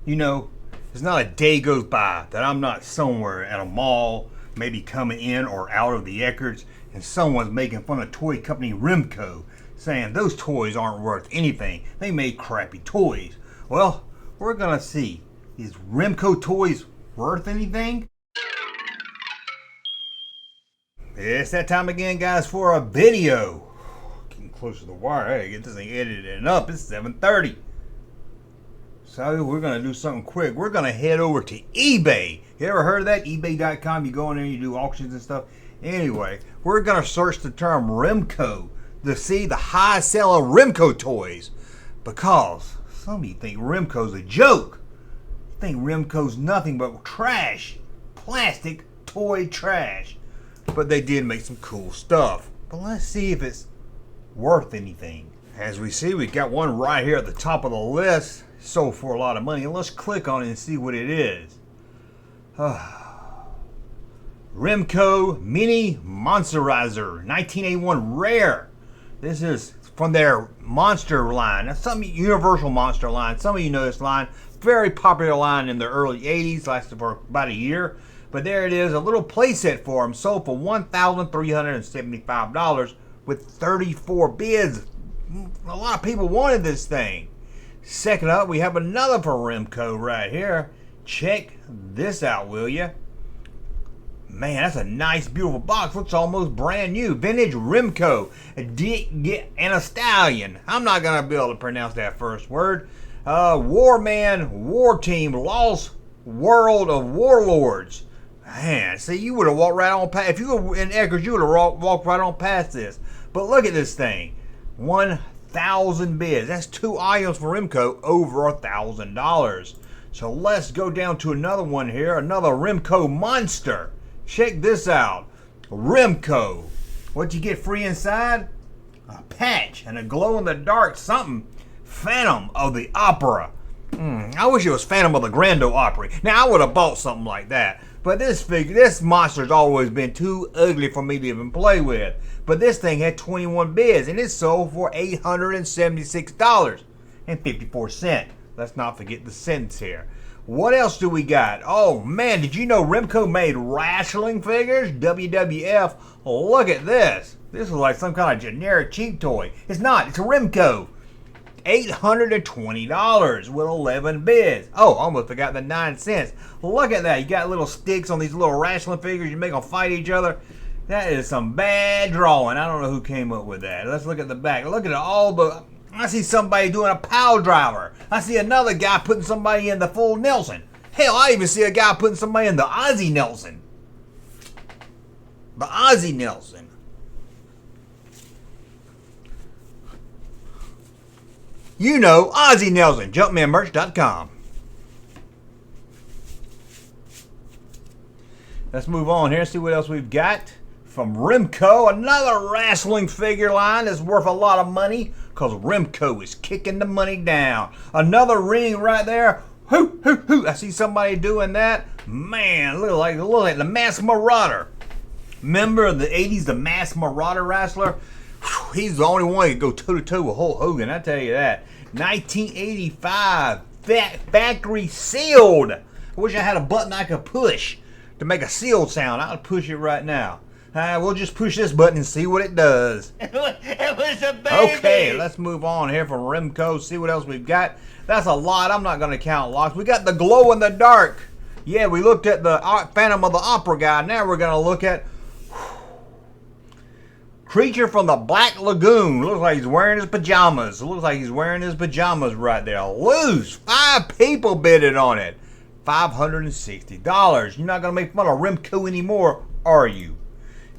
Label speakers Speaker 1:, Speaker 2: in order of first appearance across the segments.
Speaker 1: You know, there's not a day goes by that I'm not somewhere at a mall, maybe coming in or out of the Eckerts, and someone's making fun of toy company Rimco, saying those toys aren't worth anything. They make crappy toys. Well, we're gonna see. Is Rimco toys worth anything? It's that time again, guys, for a video. Getting close to the wire. I gotta get this thing edited and up. It's 7:30. So we're gonna do something quick. We're gonna head over to eBay. You ever heard of that? eBay.com. You go in there, you do auctions and stuff. Anyway, we're gonna search the term Rimco to see the high sell of Rimco toys, because some of you think Rimco's a joke. You think Rimco's nothing but trash, plastic toy trash. But they did make some cool stuff. But let's see if it's worth anything. As we see, we got one right here at the top of the list. Sold for a lot of money. And let's click on it and see what it is. Rimco Mini Monsterizer 1981 Rare. This is from their Monster line. That's some Universal Monster line. Some of you know this line. Very popular line in the early 80s. Lasted for about a year. But there it is, a little playset for them, sold for $1,375 with 34 bids. A lot of people wanted this thing. Second up, we have another for Rimco right here. Check this out, will ya? Man, that's a nice, beautiful box. Looks almost brand new. Vintage Rimco, and a stallion. I'm not going to be able to pronounce that first word. Warman, War Team, Lost World of Warlords. Man, see, you would have walked right on past. If you were in Eckers, you would have walked right on past this. But look at this thing. 1,000 bids. That's 2 items for Rimco over $1,000. So let's go down to another one here. Another Rimco Monster. Check this out. Rimco. What you get free inside? A patch and a glow-in-the-dark something. Phantom of the Opera. I wish it was Phantom of the Grand Ole Opry. Now, I would have bought something like that. But this monster's always been too ugly for me to even play with. But this thing had 21 bids, and it sold for $876.54. Let's not forget the cents here. What else do we got? Oh man, did you know Rimco made wrestling figures? WWF. Look at this. This is like some kind of generic cheap toy. It's not. It's a Rimco. $820 with 11 bids. Oh, almost forgot the 9 cents. Look at that. You got little sticks on these little wrestling figures. You make them fight each other. That is some bad drawing. I don't know who came up with that. Let's look at the back. Look at all the... I see somebody doing a power driver. I see another guy putting somebody in the full Nelson. Hell, I even see a guy putting somebody in the Ozzy Nelson. The Ozzy Nelson. You know, Ozzy Nelson, JunkmanMerch.com. Let's move on here and see what else we've got. From Rimco, another wrestling figure line that's worth a lot of money because Rimco is kicking the money down. Another ring right there. Hoo, hoo, hoo. I see somebody doing that. Man, look like the Masked Marauder. Remember in the 80s, the Masked Marauder wrestler? He's the only one that could go toe-to-toe with Hulk Hogan, I tell you that. 1985, factory sealed. I wish I had a button I could push to make a sealed sound. I'll push it right now. We'll just push this button and see what it does. It was a baby. Okay, let's move on here from Rimco, see what else we've got. That's a lot. I'm not going to count lots. We got the glow-in-the-dark. Yeah, we looked at the Phantom of the Opera guy. Now we're going to look at Creature from the Black Lagoon. Looks like he's wearing his pajamas. Looks like he's wearing his pajamas right there. Loose. 5 people bidded on it. $560. You're not going to make fun of Rimco anymore, are you?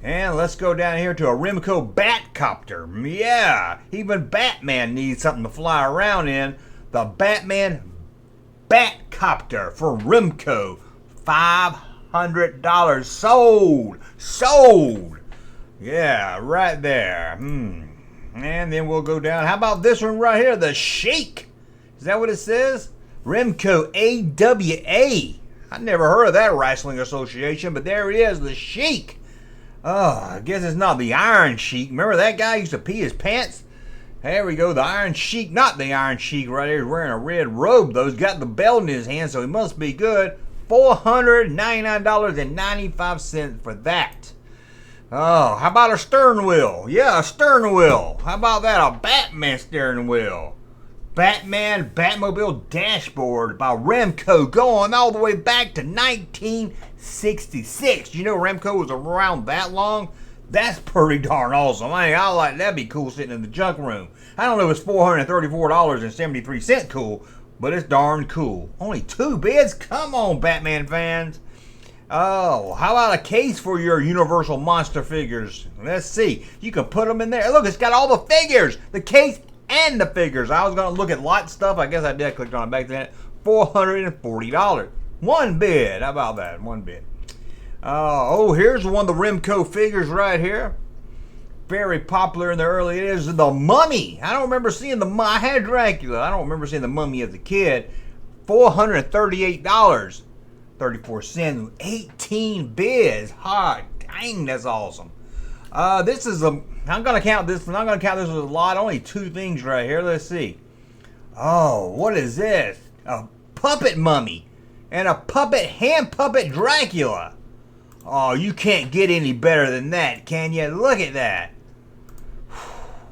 Speaker 1: And let's go down here to a Rimco Batcopter. Yeah, even Batman needs something to fly around in. The Batman Batcopter from Rimco. $500. Sold. Yeah, right there. And then we'll go down. How about this one right here? The Sheik. Is that what it says? Rimco AWA. I never heard of that wrestling association, but there he is, the Sheik. Oh, I guess it's not the Iron Sheik. Remember that guy used to pee his pants? There we go, the Iron Sheik, not the Iron Sheik right here. He's wearing a red robe though. He's got the belt in his hand, so he must be good. $499.95 for that. Oh, how about a stern wheel? Yeah, a stern wheel. How about that? A Batman steering wheel. Batman Batmobile dashboard by Remco, going all the way back to 1966. You know Remco was around that long? That's pretty darn awesome. I like that'd be cool sitting in the junk room. I don't know if it's $434.73 cool, but it's darn cool. Only 2 bids? Come on, Batman fans. Oh, how about a case for your Universal Monster figures? Let's see. You can put them in there. Look, it's got all the figures. The case and the figures. I was going to look at lot stuff. I guess I did. I clicked on it back then. $440. 1 bid. How about that? 1 bid. Oh, here's one of the Rimco figures right here. Very popular in the early days. The Mummy. I don't remember seeing the Mummy. I had Dracula. I don't remember seeing the Mummy as a kid. $438.34. 18 bids. Hot dang, that's awesome. This is a. I'm gonna count this. I'm not gonna count this as a lot. Only 2 things right here. Let's see. Oh, what is this? A puppet mummy and a hand puppet Dracula. Oh, you can't get any better than that, can you? Look at that.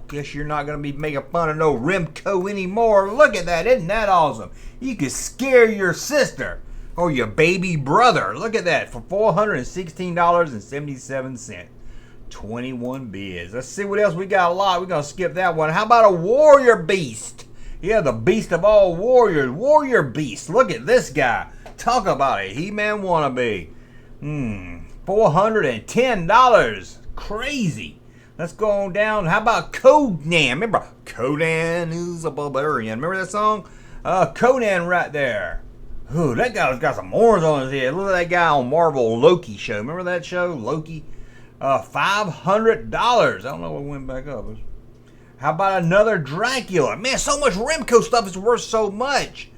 Speaker 1: Guess you're not going to be making fun of no Rimco anymore. Look at that. Isn't that awesome? You could scare your sister or your baby brother. Look at that for $416.77. 21 bids. Let's see what else we got. A lot. We're going to skip that one. How about a Warrior Beast? Yeah, the beast of all warriors. Warrior Beast. Look at this guy. Talk about a He-Man wannabe. $410. Crazy. Let's go on down. How about Conan? Remember Conan is a barbarian. Remember that song? Conan right there. Ooh, that guy's got some horns on his head. Look at that guy on Marvel Loki show. Remember that show, Loki? $500. I don't know what went back up. How about another Dracula? Man, so much Rimco stuff is worth so much.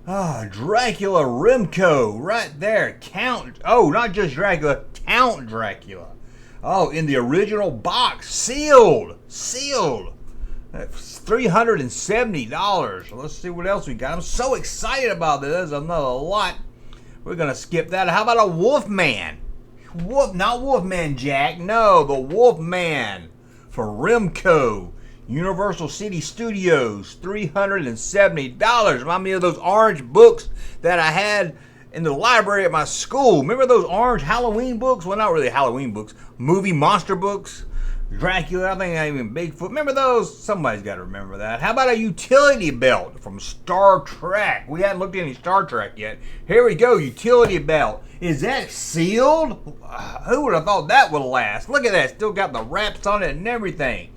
Speaker 1: Dracula Rimco right there. Count. Oh, not just Dracula. Count Dracula. Oh, in the original box. Sealed. That's $370. Let's see what else we got. I'm so excited about this. There's another lot. We're going to skip that. How about a Wolfman? Not Wolfman Jack. No, the Wolfman for Rimco. Universal City Studios, $370. Remind me of those orange books that I had in the library at my school. Remember those orange Halloween books? Well, not really Halloween books. Movie monster books. Dracula, I think even Bigfoot. Remember those? Somebody's got to remember that. How about a utility belt from Star Trek? We hadn't looked at any Star Trek yet. Here we go, utility belt. Is that sealed? Who would have thought that would last? Look at that. Still got the wraps on it and everything.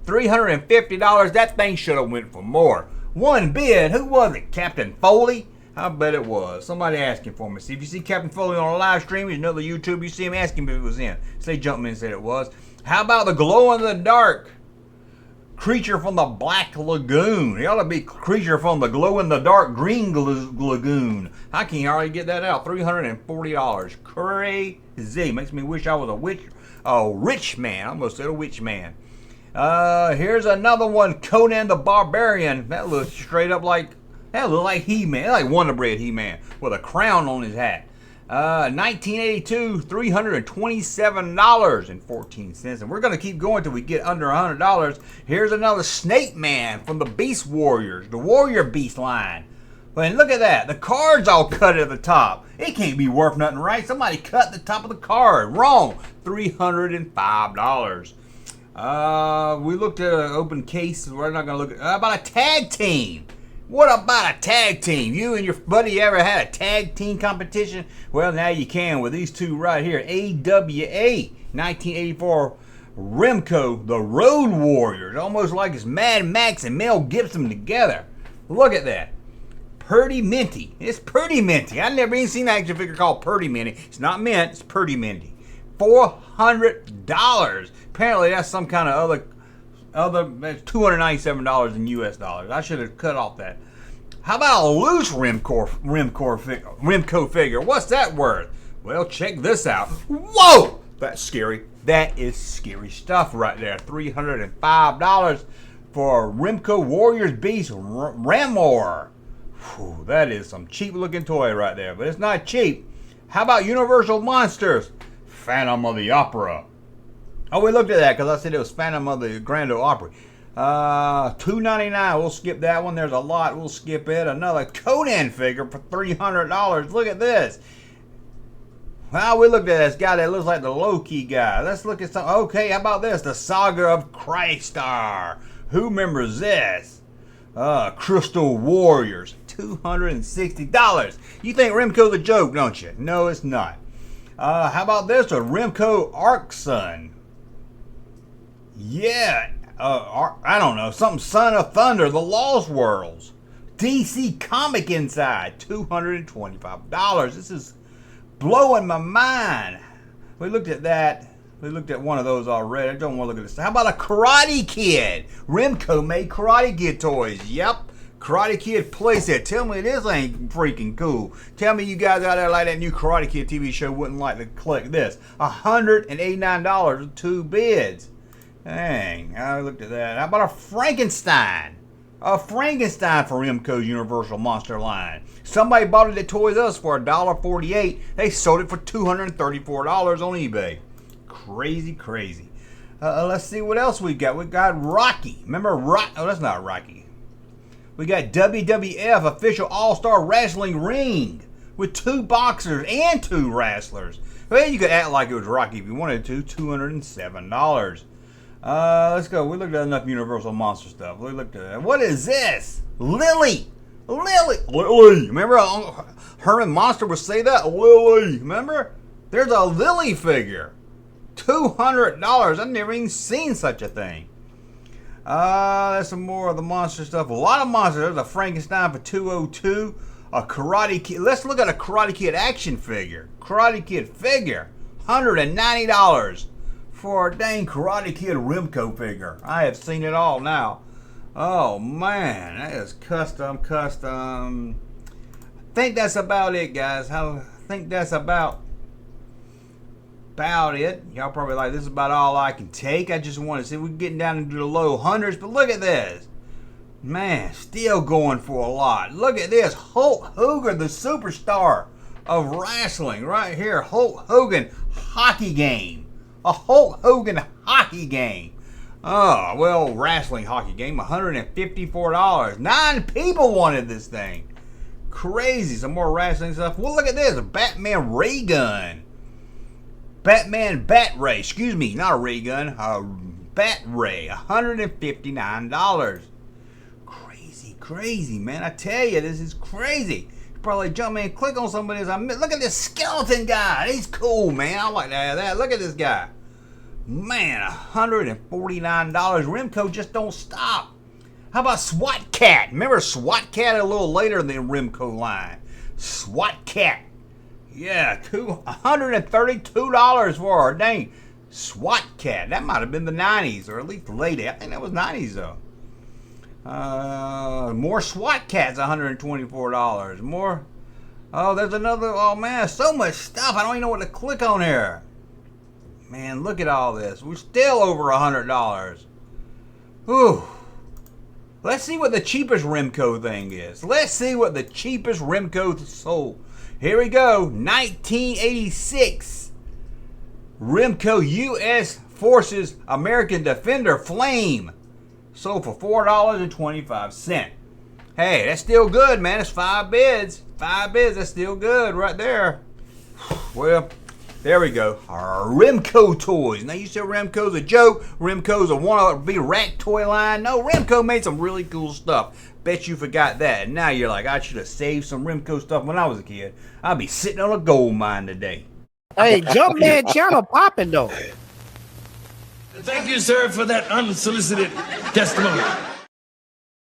Speaker 1: $350. That thing should have went for more. 1 bid. Who was it? Captain Foley? I bet it was. Somebody asking for me. See, if you see Captain Foley on a live stream, you know the YouTube, you see him asking if it was in. Say Junkman said it was. How about the glow-in-the-dark creature from the Black Lagoon? It ought to be creature from the glow-in-the-dark Green Lagoon. I can't hardly get that out. $340. Crazy. Makes me wish I was a rich man. I almost said a witch man. Here's another one, Conan the Barbarian. That looks straight up like He-Man, like Wonder Bread He-Man with a crown on his hat. 1982, $327.14. And we're going to keep going till we get under $100. Here's another Snake Man from the Beast Warriors, the Warrior Beast line. And look at that. The card's all cut at the top. It can't be worth nothing, right? Somebody cut the top of the card. Wrong. $305. We looked at an open case. We're not going to look at. How about a tag team? What about a tag team? You and your buddy ever had a tag team competition? Well, now you can with these two right here. AWA 1984 Rimco, the Road Warriors. Almost like it's Mad Max and Mel Gibson together. Look at that. Purdy Minty. It's Purdy Minty. I've never even seen an action figure called Purdy Minty. It's not mint, it's Purdy Minty. $400. Apparently that's some kind of other $297 in US dollars. I should have cut off that. How about a loose Rimco figure? What's that worth? Well, check this out. Whoa! That's scary. That is scary stuff right there. $305 for Rimco Warriors Beast Ramor. Whew, that is some cheap looking toy right there, but it's not cheap. How about Universal Monsters Phantom of the Opera? Oh, we looked at that because I said it was Phantom of the Grand Ole Opry. $2.99. We'll skip that one. There's a lot. We'll skip it. Another Conan figure for $300. Look at this. Well, we looked at this guy that looks like the low-key guy. Let's look at some. Okay, how about this? The Saga of Crystar. Who remembers this? Crystal Warriors. $260. You think Rimco's a joke, don't you? No, it's not. How about this? A Rimco Arc Sun. Yeah. I don't know. Something Son of Thunder. The Lost Worlds. DC Comic Inside. $225. This is blowing my mind. We looked at that. We looked at one of those already. I don't want to look at this. How about a Karate Kid? Rimco made Karate Kid toys. Yep. Karate Kid playset. Tell me this ain't freaking cool. Tell me you guys out there like that new Karate Kid TV show wouldn't like to collect this. $189 with 2 bids. Dang, I looked at that. How about a Frankenstein? A Frankenstein for Rimco's Universal Monster line. Somebody bought it at Toys R Us for $1.48. They sold it for $234 on eBay. Crazy, crazy. Let's see what else we got. We got Rocky. Remember Rocky? Oh, that's not Rocky. We got WWF Official All-Star Wrestling Ring with 2 boxers and 2 wrestlers. Well, you could act like it was Rocky if you wanted to. $207. Let's go. We looked at enough Universal Monster stuff. We looked at what is this? Lily. Remember Herman Monster would say that? Lily. Remember? There's a Lily figure. $200. I've never even seen such a thing. There's some more of the monster stuff. A lot of monsters. There's a Frankenstein for $202. A Karate Kid. Let's look at a Karate Kid action figure. Karate Kid figure. $190 for a dang Karate Kid Rimco figure. I have seen it all now. Oh man, that is custom. I think that's about it, guys. I think that's about it. Y'all probably like, this is about all I can take. I just want to see, we're getting down into the low hundreds, but look at this. Man, still going for a lot. Look at this. Hulk Hogan, the superstar of wrestling right here. Hulk Hogan hockey game. A Hulk Hogan hockey game. Oh, well, wrestling hockey game. $154. 9 people wanted this thing. Crazy. Some more wrestling stuff. Well, look at this. A Batman ray gun. Batman Bat Ray. Excuse me, not a ray gun. A Bat Ray. $159. Crazy, man. I tell you, this is crazy. You probably jump in and click on some of this. Look at this skeleton guy. He's cool, man. I like to have that. Look at this guy. Man, $149. Rimco just don't stop. How about SWAT Cat? Remember SWAT Cat a little later in the Rimco line. SWAT Cat. Yeah, $132 for a dang SWAT Cat. That might have been the 90s, or at least late. I think that was 90s, though. More SWAT Cats, $124. More. Oh, there's another. Oh, man, so much stuff. I don't even know what to click on here. Man, look at all this. We're still over $100. Whew. Let's see what the cheapest Rimco thing is. Let's see what the cheapest Rimco sold. Here we go. 1986. Rimco U.S. Forces American Defender Flame. Sold for $4.25. Hey, that's still good, man. It's 5 bids. 5 bids, that's still good right there. Well, there we go. Our Rimco toys. Now you said Rimco's a joke. Rimco's a wannabe rat toy line. No, Rimco made some really cool stuff. Bet you forgot that. And now you're like, I should have saved some Rimco stuff when I was a kid. I'd be sitting on a gold mine today.
Speaker 2: Hey, Junkman channel popping though.
Speaker 3: Thank you, sir, for that unsolicited testimony.